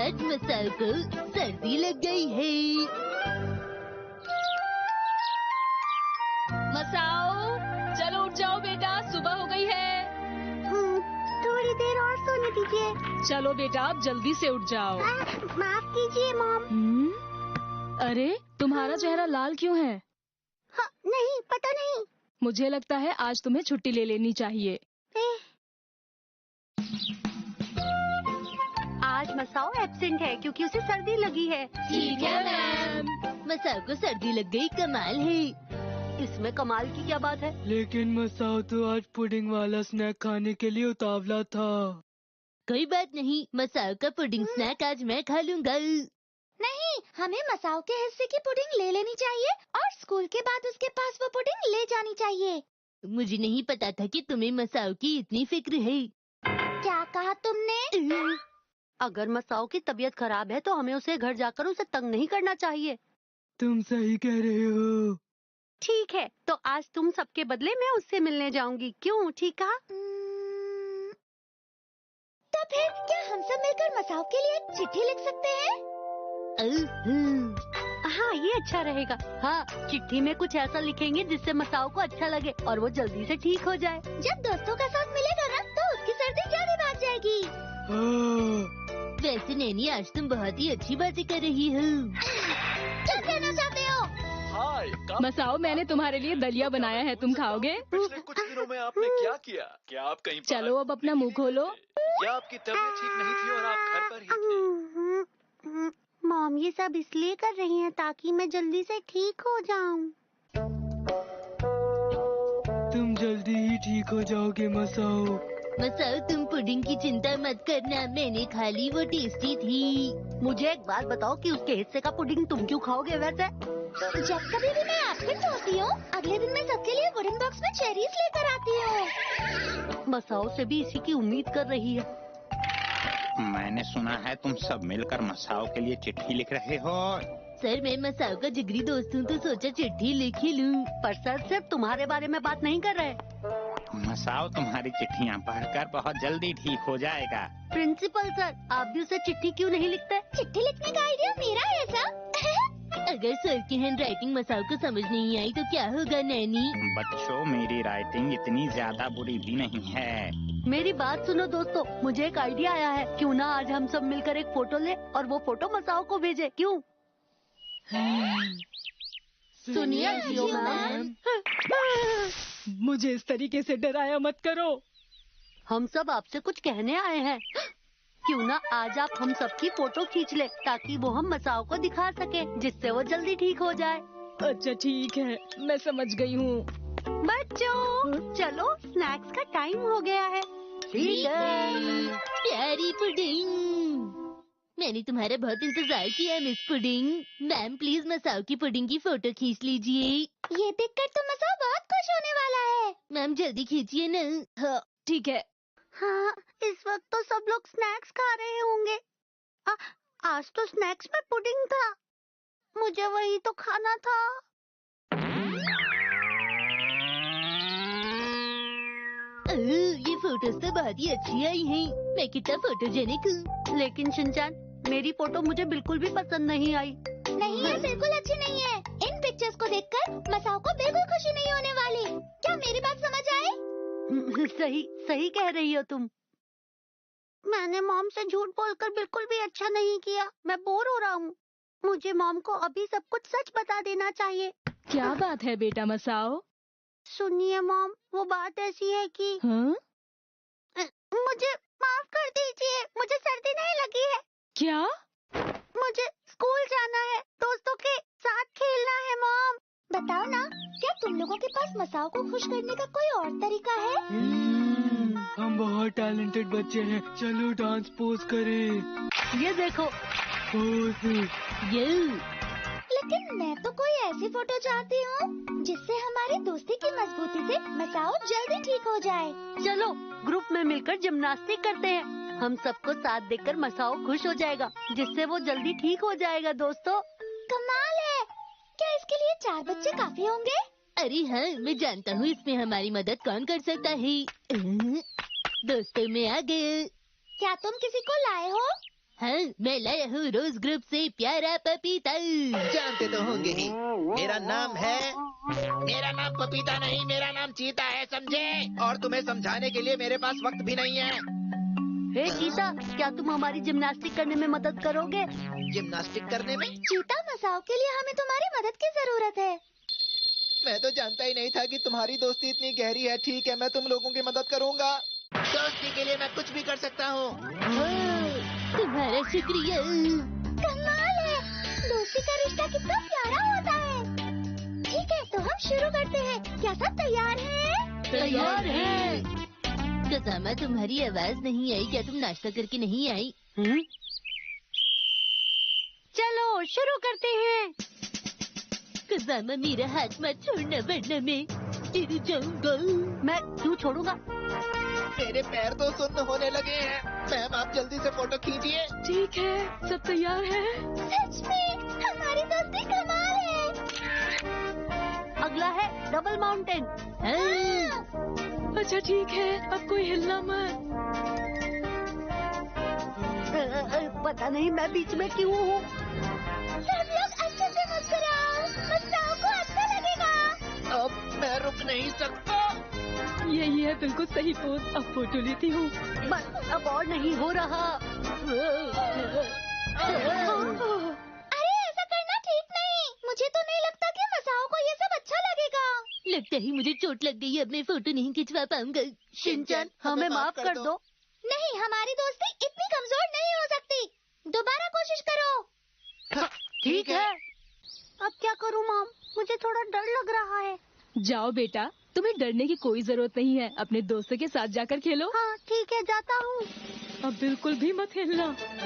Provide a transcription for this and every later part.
आज मसाओ को सर्दी लग गई है। मसाओ, चलो उठ जाओ बेटा, सुबह हो गई है। थोड़ी देर और सोने दीजिए। चलो बेटा, अब जल्दी से उठ जाओ। माफ कीजिए मॉम। अरे, तुम्हारा चेहरा लाल क्यों है? हाँ, नहीं, पता नहीं। मुझे लगता है आज तुम्हें छुट्टी ले लेनी चाहिए। आज मसाओ एब्सेंट है क्योंकि उसे सर्दी लगी है। ठीक है मैम। मसाओ को सर्दी लग गई, कमाल है। इसमें कमाल की क्या बात है? लेकिन मसाओ तो आज पुडिंग वाला स्नैक खाने के लिए उतावला था। कोई बात नहीं, मसाओ का पुडिंग स्नैक आज मैं खा लूंगा। नहीं, हमें मसाओ के हिस्से की पुडिंग ले लेनी चाहिए और स्कूल के बाद उसके पास वो पुडिंग ले जानी चाहिए। मुझे नहीं पता था कि तुम्हें मसाओ की इतनी फिक्र है। क्या कहा तुमने? अगर मसाओ की तबीयत खराब है तो हमें उसे घर जाकर उसे तंग नहीं करना चाहिए। तुम सही कह रहे हो। ठीक है, तो आज तुम सबके बदले मैं उससे मिलने जाऊंगी। क्यों, ठीक है? तो फिर क्या हम सब मिलकर मसाओ के लिए एक चिट्ठी लिख सकते हैं? हाँ, ये अच्छा रहेगा। हाँ, चिट्ठी में कुछ ऐसा लिखेंगे जिससे मसाओ को अच्छा लगे और वो जल्दी से ठीक हो जाए। जब दोस्तों का साथ मिलेगा ना, तो उसकी सर्दी जल्दी भाग जाएगी। वैसे नैनी, आज तुम बहुत ही अच्छी बातें कर रही हो। क्या कहना चाहते हो? हाय, मसाओ, मैंने तुम्हारे लिए दलिया बनाया है, तुम खाओगे? पिछले कुछ दिनों में आपने क्या किया? क्या आप कहीं चलो अब अपना मुंह खोलो। या आपकी तबीयत ठीक नहीं थी और आप घर पर ही थे? मॉम ये सब इसलिए कर रही हैं ताकि मैं जल्दी से ठीक हो जाऊं। तुम जल्दी ही ठीक हो जाओगे मसाओ। मसाओ, तुम पुडिंग की चिंता मत करना, मैंने खा ली, वो टेस्टी थी। मुझे एक बात बताओ कि उसके हिस्से का पुडिंग तुम क्यों खाओगे वैसे? जब कभी भी मैं एब्सेंट होती हूँ, अगले दिन मैं सबके लिए वुडन बॉक्स में चेरीज लेकर आती हूँ। मसाओ से भी इसी की उम्मीद कर रही है। मैंने सुना है तुम सब मिलकर मसाओ के लिए चिट्ठी लिख रहे हो। सर, मैं मसाओ का जिगरी दोस्त हूँ तो सोचा चिट्ठी लिख ही लूँ। पर सर सिर्फ तुम्हारे बारे में बात नहीं कर रहे। मसाओ तुम्हारी चिट्ठियाँ पढ़कर बहुत जल्दी ठीक हो जाएगा। प्रिंसिपल सर, आप भी उसे चिट्ठी क्यों नहीं लिखते? चिट्ठी लिखने का आइडिया मेरा है सर। अगर सर की हैंड राइटिंग मसाओ को समझ नहीं आई तो क्या होगा नैनी? बच्चों, मेरी राइटिंग इतनी ज्यादा बुरी भी नहीं है। मेरी बात सुनो दोस्तों, मुझे एक आइडिया आया है। क्यों ना आज हम सब मिलकर एक फोटो ले और वो फोटो मसाओ को भेजे, क्यों? सुनिए जियो मैम। मुझे इस तरीके से डराया मत करो। हम सब आपसे कुछ कहने आए हैं। क्यों ना आज आप हम सबकी फोटो खींच ले ताकि वो हम मसाओ को दिखा सके, जिससे वो जल्दी ठीक हो जाए। अच्छा ठीक है, मैं समझ गई हूँ। बच्चों, चलो स्नैक्स का टाइम हो गया है। ठीक है। प्यारी पुडिंग, मैंने तुम्हारा बहुत इंतजार किया मिस पुडिंग। मैम प्लीज मसाओ की पुडिंग की फोटो खींच लीजिए। ये देखकर तो मसाओ बहुत खुश होने वाला है। मैम जल्दी खींचिए न। हाँ, ठीक है। हाँ, इस वक्त तो सब लोग स्नैक्स खा रहे होंगे। आज तो स्नैक्स में पुडिंग था, मुझे वही तो खाना था। ये फोटोज तो बहुत ही अच्छी आई हैं। मैं कितना फोटोजेनिक हूँ। लेकिन शिनचैन, मेरी फोटो मुझे बिल्कुल भी पसंद नहीं आई। नहीं है, बिल्कुल अच्छी नहीं है। इन पिक्चर्स को देखकर मसाओ को बिल्कुल खुशी नहीं होने वाली। क्या मेरी बात समझ आई? सही कह रही हो तुम। मैंने मॉम से झूठ बोलकर बिल्कुल भी अच्छा नहीं किया। मैं बोर हो रहा हूँ। मुझे मॉम को अभी सब कुछ सच बता देना चाहिए। क्या बात है बेटा मसाओ? सुनिए मॉम, वो बात ऐसी है कि हाँ? मुझे माफ कर दीजिए, मुझे सर्दी नहीं लगी है। क्या? मुझे स्कूल जाना है, दोस्तों के साथ खेलना है। मॉम बताओ ना, क्या तुम लोगों के पास मसाओ को खुश करने का कोई और तरीका है? हम बहुत टैलेंटेड बच्चे हैं, चलो डांस पोज करें। ये देखो। पोज। लेकिन मैं तो कोई ऐसी फोटो चाहती हूँ जिससे हमारी दोस्ती की मजबूती से मसाओ जल्दी ठीक हो जाए। चलो ग्रुप में मिलकर जिम्नास्टिक करते हैं। हम सबको साथ देखकर मसाओ खुश हो जाएगा, जिससे वो जल्दी ठीक हो जाएगा। दोस्तों, कमाल है। क्या इसके लिए 4 बच्चे काफी होंगे? अरे हाँ, मैं जानता हूँ इसमें हमारी मदद कौन कर सकता है। दोस्तों में आ गए। क्या तुम किसी को लाए हो? हाँ, मैं लाया हूँ रोज ग्रुप से प्यारा पपीता। जानते तो होंगे ही, मेरा नाम पपीता नहीं, मेरा नाम चीता है, समझे? और तुम्हें समझाने के लिए मेरे पास वक्त भी नहीं है। हे चीता, क्या तुम हमारी जिम्नास्टिक करने में मदद करोगे? जिम्नास्टिक करने में? चीता, मसाओ के लिए हमें तुम्हारी मदद की जरूरत है। मैं तो जानता ही नहीं था कि तुम्हारी दोस्ती इतनी गहरी है। ठीक है, मैं तुम लोगों की मदद करूंगा। दोस्ती के लिए मैं कुछ भी कर सकता हूँ। तुम्हारा शुक्रिया। कमाल है, दोस्ती का रिश्ता कितना प्यारा होता है। ठीक है, तो हम शुरू करते हैं। क्या सब तैयार हैं? तैयार है। कसामा, तुम्हारी आवाज नहीं आई। क्या तुम नाश्ता करके नहीं आई? चलो शुरू करते हैं। कसामा, मेरा हाथ मत छोड़ना वरना मैं गिर जाऊंगा। मैं क्यों छोड़ूंगा? मेरे पैर तो सुन्न होने लगे हैं। मैम, आप जल्दी से फोटो खींचिए। ठीक है, सब तैयार है। सच में हमारी दोस्ती कमाल है। अगला है डबल माउंटेन। अच्छा ठीक है, अब कोई हिलना मत। पता नहीं मैं बीच में क्यों हूँ। सब लोग अच्छे से मुस्कुराओ, मसाओ को अच्छा लगेगा। अब मैं रुक नहीं सकता। यही है बिल्कुल सही पोज। अब फोटो लेती हूँ। बस अब और नहीं हो रहा। अरे ऐसा करना ठीक नहीं। मुझे तो नहीं लगता कि मसाओ को ये सब अच्छा लगेगा। लगता है मुझे चोट लग गई। अब मैं फोटो नहीं खिंचवा पाऊंगा। शिनचैन, हमें माफ कर दो। नहीं, हमारी दोस्ती इतनी कमजोर नहीं हो सकती। दोबारा कोशिश करो। ठीक है। अब क्या करूँ मॉम? मुझे थोड़ा डर लग रहा है। जाओ बेटा, तुम्हें डरने की कोई जरूरत नहीं है। अपने दोस्तों के साथ जाकर खेलो। हाँ ठीक है, जाता हूँ। अब बिल्कुल भी मत हिलना।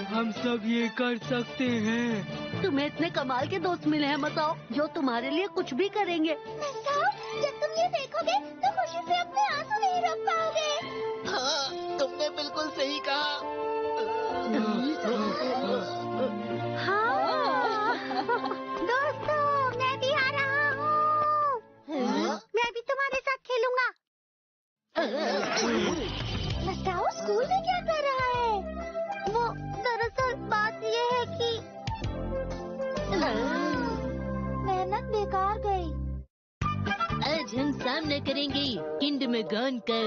हम सब ये कर सकते हैं। तुम्हें इतने कमाल के दोस्त मिले हैं मसाओ, जो तुम्हारे लिए कुछ भी करेंगे। मसाओ, जब तुम ये देखोगे तो खुशी से अपने आंसू नहीं रोक पाओगे। हाँ, तुमने बिल्कुल सही कहा। हाँ। दोस्तों, मैं भी आ रहा हूँ। मैं भी तुम्हारे साथ खेलूंगा। मसाओ स्कूल में क्या कर रहा है? वो दरअसल बात ये है कि मेहनत बेकार गई। आज हम सामना करेंगे किंडरगार्टन का।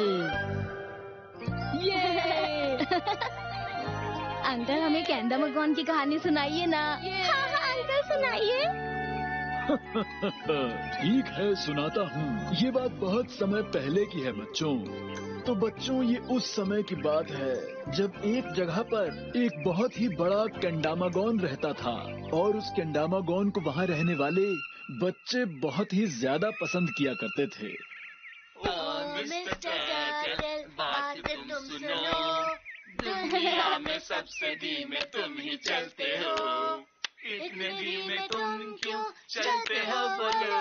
अंकल, हमें किंडरगार्टन की कहानी सुनाइए ना। हाँ हाँ अंकल, सुनाइए। ठीक है, सुनाता हूँ। ये बात बहुत समय पहले की है बच्चों। तो बच्चों, ये उस समय की बात है जब एक जगह पर एक बहुत ही बड़ा केंडामागोन रहता था और उस केंडामागोन को वहाँ रहने वाले बच्चे बहुत ही ज्यादा पसंद किया करते थे। तुम सुनो, दुनिया में सबसे धीमे तुम ही चलते हो। इतने धीमे तुम क्यों चलते हो बोलो,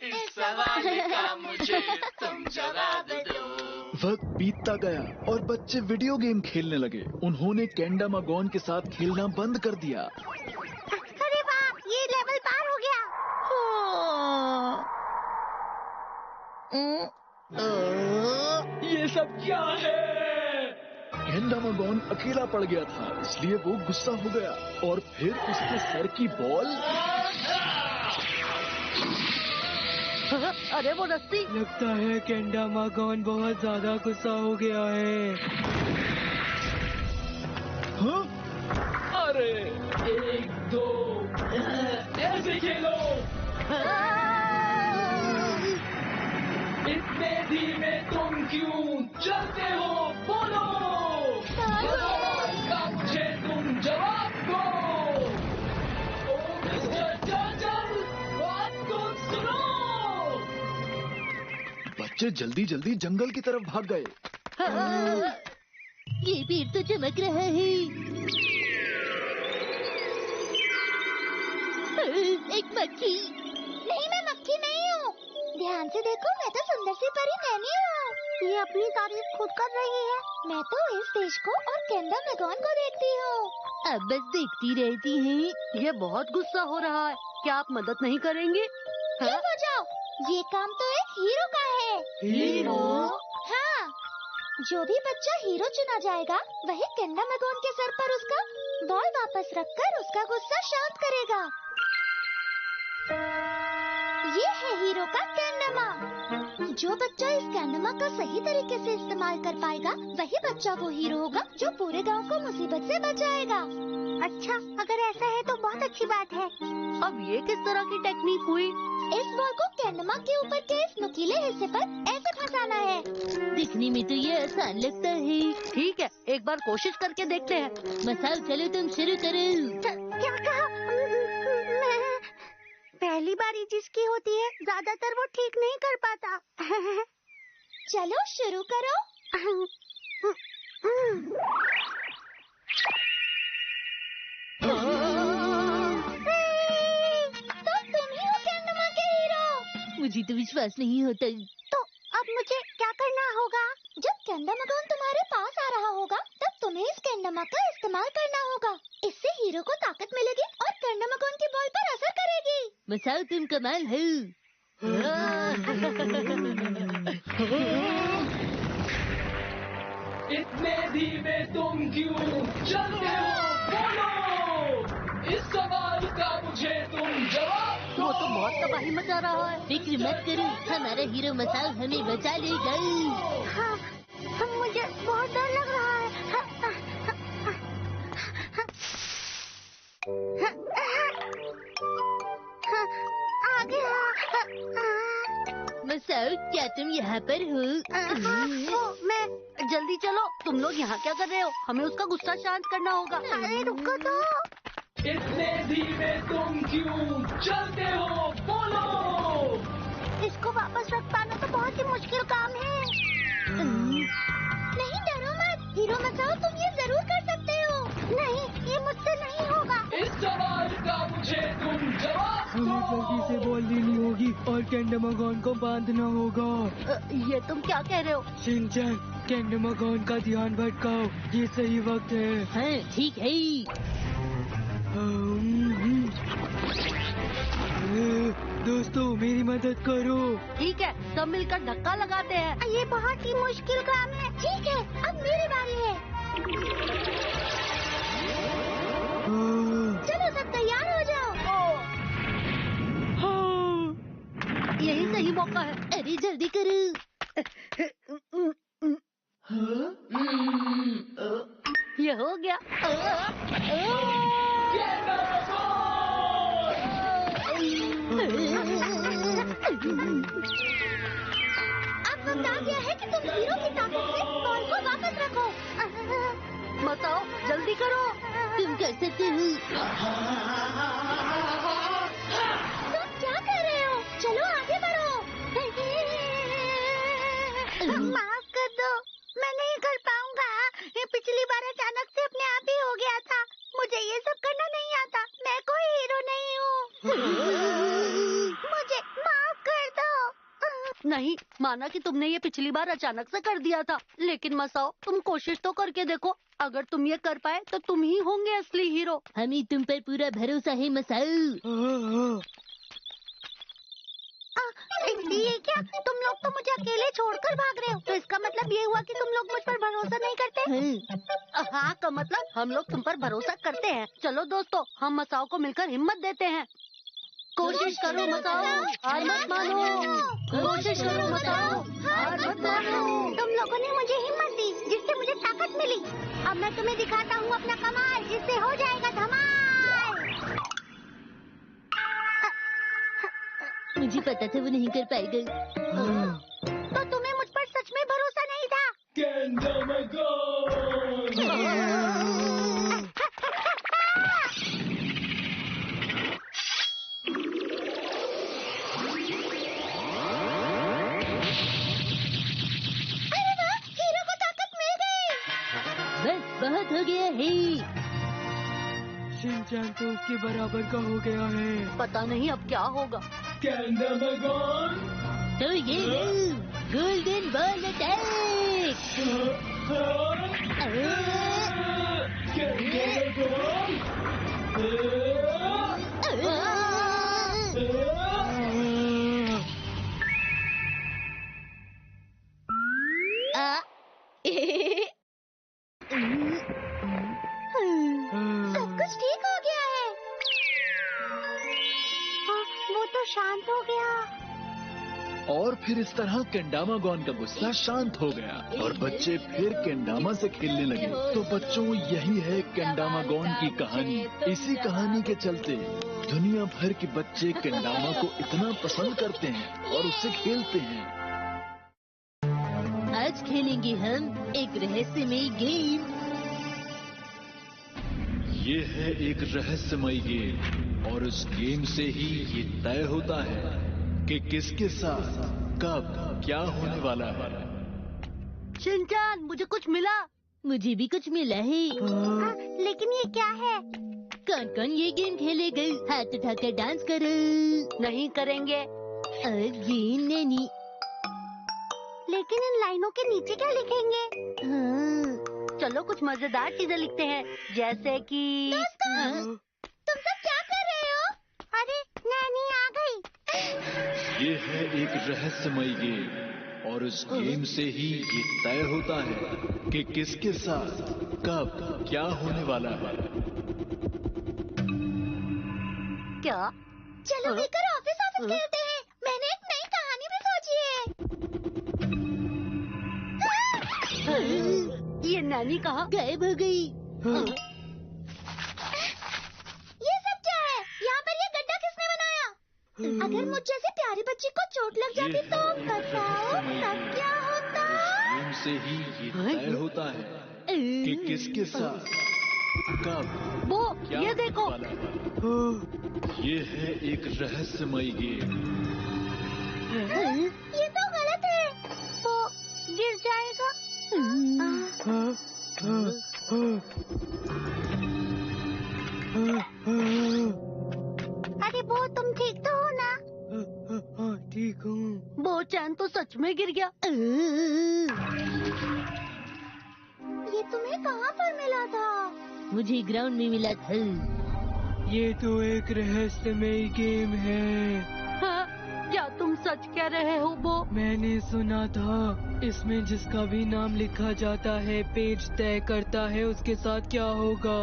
इस सवाल का मुझे तुम जवाब दो। वक्त बीतता गया और बच्चे वीडियो गेम खेलने लगे। उन्होंने केंडामागोन के साथ खेलना बंद कर दिया। अरे वाह, ये लेवल पार हो गया। ये सब क्या है? केंडामागोन अकेला पड़ गया था, इसलिए वो गुस्सा हो गया और फिर उसके सर की बॉल। अरे वो रस्सी। लगता है केंडामागोन बहुत ज्यादा गुस्सा हो गया है। हाँ? अरे 1, 2 ऐसे खेलो। इतने धीमे तुम क्यों चलते हो बोलो, का मुझे तुम जवाब दो। ओ मिस्टर टर्टल, बात तो सुनो। बच्चे जल्दी जल्दी जंगल की तरफ भाग गए। ये पेड़ तो चमक रहा है। एक मक्खी। नहीं, मैं मक्खी नहीं हूँ। ध्यान से देखो, मैं तो सुंदर सी परी नैनी हूँ। ये अपनी तारीफ खुद कर रही है। मैं तो इस देश को और केंडामागोन को देखती हूँ। अब बस देखती रहती हैं। ये बहुत गुस्सा हो रहा है। क्या आप मदद नहीं करेंगे? चुप हो जाओ, ये काम तो एक हीरो का है। हीरो? हाँ, जो भी बच्चा हीरो चुना जाएगा, वही केंडामागोन के सर पर उसका बॉल वापस रखकर उसका गुस्सा शांत करेगा। ये है हीरो का कैंडमा। जो बच्चा इस कैंडमा का सही तरीके से इस्तेमाल कर पाएगा वही बच्चा वो हीरो होगा जो पूरे गांव को मुसीबत से बचाएगा। अच्छा, अगर ऐसा है तो बहुत अच्छी बात है। अब ये किस तरह की टेक्निक हुई? इस बॉल को कैंडमा के ऊपर के इस नुकीले हिस्से पर ऐसे फंसाना है। दिखने में तो ये आसान लगता है। ठीक है, एक बार कोशिश करके देखते हैं। मसाओ, चलो तुम शुरू करो। क्या कहा? मैं पहली बारी जिसकी होती है ज्यादातर वो ठीक नहीं कर पाता। चलो शुरू करो। तो तुम ही हो कैंडमा के हीरो। मुझे तो विश्वास नहीं होता। तो अब मुझे क्या करना होगा? जब कैंडामागोन तुम्हारे पास आ रहा होगा तब तुम्हें इस कैंडामा का इस्तेमाल करना होगा। इससे हीरो को ताकत मिलेगी और कैंडामागोन की बॉल पर असर करेगी। मसाओ, तुम कमाल हो। इतने धीमे तुम क्यों चलते हो? बोलो, इस सवाल का मुझे तुम जवाब दो। वो तो बहुत तबाही मचा रहा है। फिक्र मत करो, हमारा हीरो मसाओ हमें बचा लेगा। हाँ, मुझे बहुत डर लग रहा है। आ गया। मसाओ, क्या तुम यहाँ पर हो? मैं जल्दी चलो। तुम लोग यहाँ क्या कर रहे हो? हमें उसका गुस्सा शांत करना होगा। अरे रुको तो। इतने धीमे तुम क्यों चलते हो? बोलो। इसको वापस रख पाना तो बहुत ही मुश्किल काम है। नहीं, डरो मत हीरो मसाओ, तुम ये जरूर कर सकते हो। नहीं, ये मुझसे नहीं होगा। इस सवाल का मुझे तुम जवाब दो। हमें जल्दी से बॉल लेनी होगी और कैंडामागोन को बांधना होगा। ये तुम क्या कह रहे हो? शिनचैन, कैंडामागोन का ध्यान भटकाओ, ये सही वक्त है। हाँ, ठीक है। दोस्तों, मेरी मदद करो। ठीक है, सब मिलकर धक्का लगाते हैं। ये बहुत ही मुश्किल काम है। ठीक है, अब मेरी बारी है। चलो सब तैयार हो जाओ। यही सही मौका है। अरे जल्दी करो। ये हो गया। अब वक्त आ गया है कि तुम हीरो की ताकत से बॉल को वापस रखो। मसाओ, जल्दी करो। तुम कर सकते हो। तुम क्या कर रहे हो? चलो आगे बढ़ो। माफ कर दो, मैं नहीं कर पाऊंगा। ये पिछली बार अचानक से अपने आप ही हो गया था। मुझे ये सब करना नहीं आता। मैं कोई हीरो नहीं हूँ। मुझे माफ कर दो। नहीं, माना कि तुमने ये पिछली बार अचानक से कर दिया था, लेकिन मसाओ, तुम कोशिश तो करके देखो। अगर तुम ये कर पाए तो तुम ही होंगे असली हीरो। हमें तुम पर पूरा भरोसा है मसाओ। ये क्या? तुम लोग तो मुझे अकेले छोड़कर भाग रहे हो। तो इसका मतलब ये हुआ कि तुम लोग मुझ पर भरोसा नहीं करते। हाँ, का मतलब हम लोग तुम पर भरोसा करते हैं। चलो दोस्तों, हम मसाओ को मिलकर हिम्मत देते हैं। कोशिश करो मसाओ, हार मत मानो। कोशिश करो मसाओ, हार मत मानो। तुम लोगों ने मुझे हिम्मत दी, जिससे मुझे ताकत मिली। अब मैं तुम्हें दिखाता हूँ अपना कमाल, जिससे हो जाएगा धमाल। मुझे पता था वो नहीं कर पाएगा। तो तुम्हें मुझ पर सच में भरोसा नहीं था? अरे वाह, हीरो को ताकत मिल गई। बस बहुत हो गया है। शिनचैन तो उसके बराबर का हो गया है। पता नहीं अब क्या होगा। कैंडामागोन, तो ये लो, गोल्डन बॉल अटैक। सब कुछ शांत हो गया। और फिर इस तरह केंडामागॉन का गुस्सा शांत हो गया और बच्चे फिर केंडामा से खेलने लगे। तो बच्चों, यही है केंडामागॉन की कहानी। इसी कहानी के चलते दुनिया भर के बच्चे केंडामा को इतना पसंद करते हैं और उससे खेलते हैं। आज खेलेंगे हम एक रहस्यमयी गेम। ये है एक रहस्यमयी गेम और उस गेम से ही ये तय होता है कि किसके साथ कब क्या होने वाला है। शिनचान, मुझे कुछ मिला। मुझे भी कुछ मिला है। लेकिन ये क्या है? कौन कौन ये गेम खेलेगा? हाथ उठाकर डांस करो। नहीं करेंगे। ये नैनी। लेकिन इन लाइनों के नीचे क्या लिखेंगे? चलो कुछ मजेदार चीजें लिखते हैं, जैसे कि तुम सब क्या कर रहे हो? अरे नैनी आ गई। ये है एक रहस्यमयी गेम और उस गेम से ही ये तय होता है कि किसके साथ कब क्या होने वाला है। क्या? चलो मिलकर ऑफिस खेलते हैं। मैंने एक नई कहानी भी सोची है। ये नानी कहाँ गायब हो गई? ये सब क्या है? यहाँ पर ये गड्ढा किसने बनाया? अगर मुझ जैसी प्यारी बच्ची को चोट लग जाती तो बताओ तब क्या होता? गेम से ही ये तय होता है कि किसके साथ कब वो क्या ये देखो। होने वाला है। ये है एक रहस्यमयी गेम। ये तो गलत है। वो गिर जाएगा। अरे वो तुम ठीक तो हो ना? ठीक हूँ। वो चैन तो सच में गिर गया। ये तुम्हें कहाँ पर मिला था? मुझे ग्राउंड में मिला था। ये तो एक रहस्यमयी गेम है। हाँ, क्या तुम सच कह रहे हो? वो मैंने सुना था इसमें जिसका भी नाम लिखा जाता है पेज तय करता है उसके साथ क्या होगा।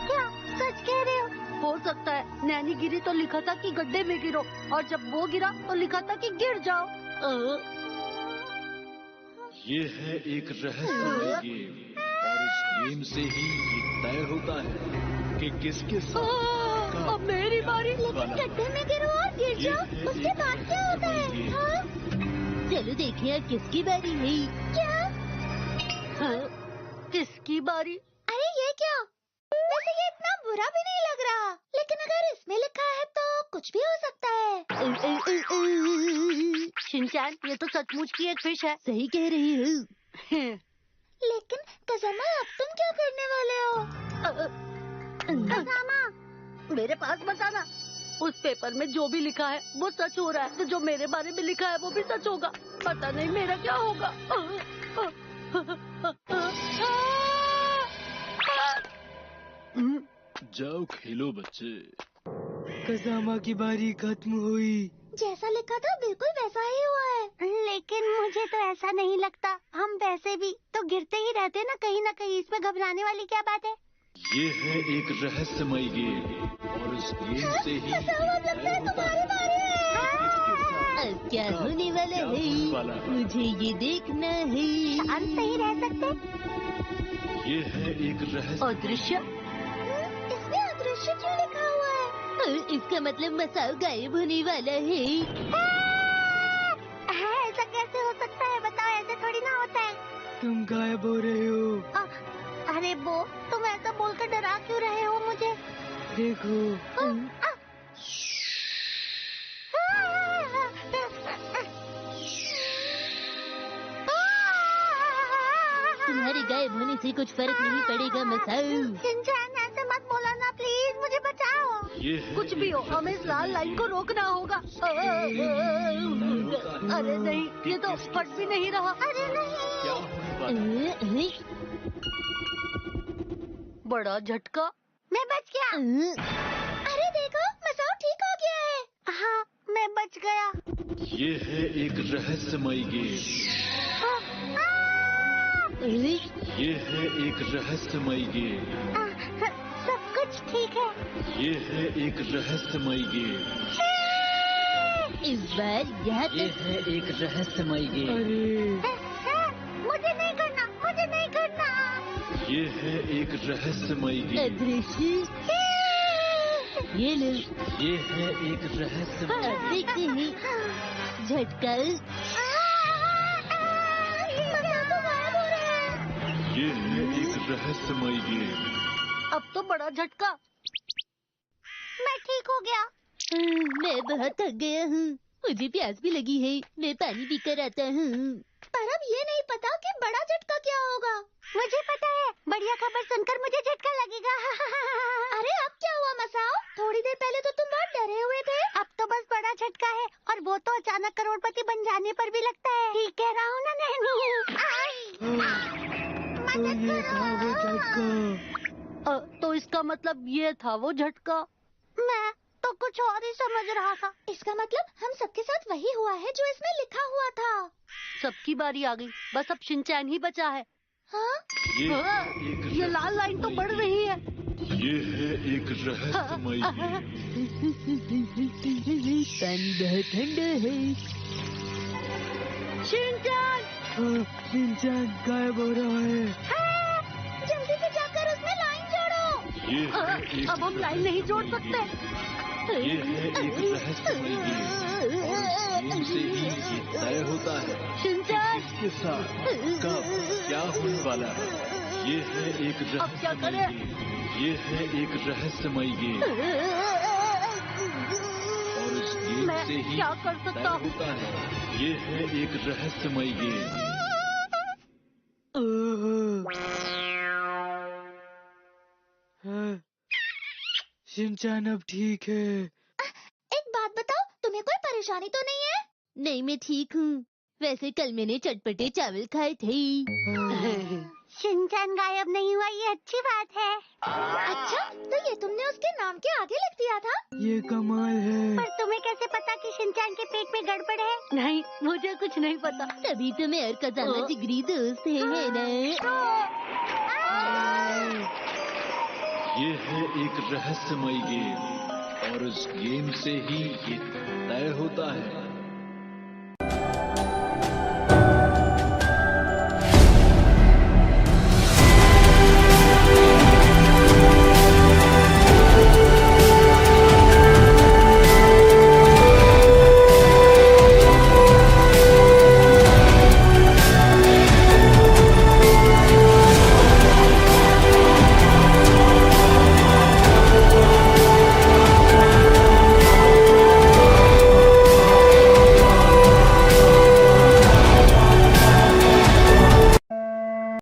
क्या सच कह रहे हो? हो सकता है। नैनी गिरी तो लिखा था कि गड्ढे में गिरो, और जब वो गिरा तो लिखा था कि गिर जाओ। ये है एक रहस्यमयी गेम और इस गेम से ही ये तय होता है कि किसके साथ अब मेरी बारी। लेकिन गड्ढे में गिरो और गिर जाओ, उसके बाद क्या होता है? हाँ? चलो देखें अब किसकी बारी है। क्या? हाँ? किसकी बारी? अरे ये क्या? वैसे ये इतना बुरा भी नहीं लग रहा, लेकिन अगर इसमें लिखा है तो कुछ भी हो सकता है। शिनचान, ये तो सचमुच की एक फिश है। सही कह रही हूँ। लेकिन कज़ामा, अब तुम क्या करने वाले हो? कज़ामा, मेरे पास बताना। उस पेपर में जो भी लिखा है वो सच हो रहा है, तो जो मेरे बारे में लिखा है वो भी सच होगा। पता नहीं मेरा क्या होगा। जाओ खेलो बच्चे। कज़ामा की बारी खत्म हुई। जैसा लिखा था बिल्कुल वैसा ही हुआ है। लेकिन मुझे तो ऐसा नहीं लगता। हम वैसे भी तो गिरते ही रहते ना कहीं। इसमें घबराने वाली क्या बात है? ये है एक रहस्यमयी गेम और इस गेम से ही तुम्हारी बारी है। अब क्या होने वाला है? मुझे ये देखना है। शांत नहीं रह सकते? ये है एक रहस्य। अदृश्य? इसमें अदृश्य क्यों लिखा हुआ है? इसका मतलब मसाओ गायब होने वाला है। ऐसा कैसे हो सकता है? बताओ, ऐसे थोड़ी ना होता है। तुम गायब हो रहे हो। अरे वो, तुम ऐसा बोलकर डरा क्यों रहे हो मुझे? देखो। तुम्हारे गायब होने से कुछ फर्क नहीं पड़ेगा मसाओ। शिनचान, ऐसे मत बोला ना प्लीज, मुझे बचाओ। कुछ भी हो, हमें इस लाल लाइन को रोकना होगा। अरे नहीं, ये तो फट भी नहीं रहा। अरे नहीं। बड़ा झटका। मैं बच गया। अरे देखो, मसाओ ठीक हो गया है। हाँ, मैं बच गया। ये है एक रहस्यमयी गेम। ये है एक रहस्यमयी गेम। सब कुछ ठीक है। ये है एक रहस्यमयी गेम। इस बार यहाँ ये है एक रहस्यमय गेम। मुझे नहीं करना, मुझे नहीं करना। ये है एक रहस्यमय गेम। अदृश्य ये लो। ये है एक रहस्यमय। अब देखते हैं झटका। ये है एक रहस्यमय गेम। अब तो बड़ा झटका। मैं ठीक हो गया। मैं बहुत थक गया हूँ, मुझे प्यास भी लगी है, मैं पानी पीकर आता हूँ। पर अब ये नहीं पता कि बड़ा झटका क्या होगा। मुझे पता है, बढ़िया खबर सुनकर मुझे झटका लगेगा। अरे अब क्या हुआ मसाओ? थोड़ी देर पहले तो तुम बहुत डरे हुए थे। अब तो बस बड़ा झटका है, और वो तो अचानक करोड़पति बन जाने पर भी लगता है। ठीक कह रहा हूँ ना नैनी? तो इसका मतलब ये था वो झटका। मैं तो कुछ और ही समझ रहा था। इसका मतलब हम सबके साथ वही हुआ है जो इसमें लिखा हुआ था। सबकी बारी आ गई, बस अब शिनचैन ही बचा है। हाँ? ये लाल लाइन तो बढ़ रही है। ये है एक रहस्यमय गेम। पानी बहुत ठंडा है। शिनचैन! शिनचैन गायब हो रहा है। जल्दी से जाकर उसमें लाइन जोड़ो। ये है एक अब हम लाइन नहीं जोड़ सकते। ये है एक रहस्यमय गेम, और इस गेम से ही ये तय होता है शिनचैन! किसके साथ कब क्या होने वाला है। ये है एक अब क्या रहस्यमय करें? गेम। ये है एक रहस्यमय गेम, और इस गेम मैं से ही क्या कर तय सकता हूँ? होता है। ये है एक रहस्यमय गेम। शिनचैन अब ठीक है। एक बात बताओ, तुम्हें कोई परेशानी तो नहीं है? नहीं, मैं ठीक हूँ। वैसे कल मैंने चटपटे चावल खाए थे। शिनचैन गायब नहीं हुआ, ये अच्छी बात है। अच्छा, तो ये तुमने उसके नाम के आगे लिख दिया था? ये कमाल है। पर तुम्हें कैसे पता कि शिनचैन के पेट में गड़बड़ है? नहीं, मुझे कुछ नहीं पता। तभी तो मैं और खजाना जिगरी दोस्त है ना। ये है एक रहस्यमय गेम, और इस गेम से ही ये तय होता है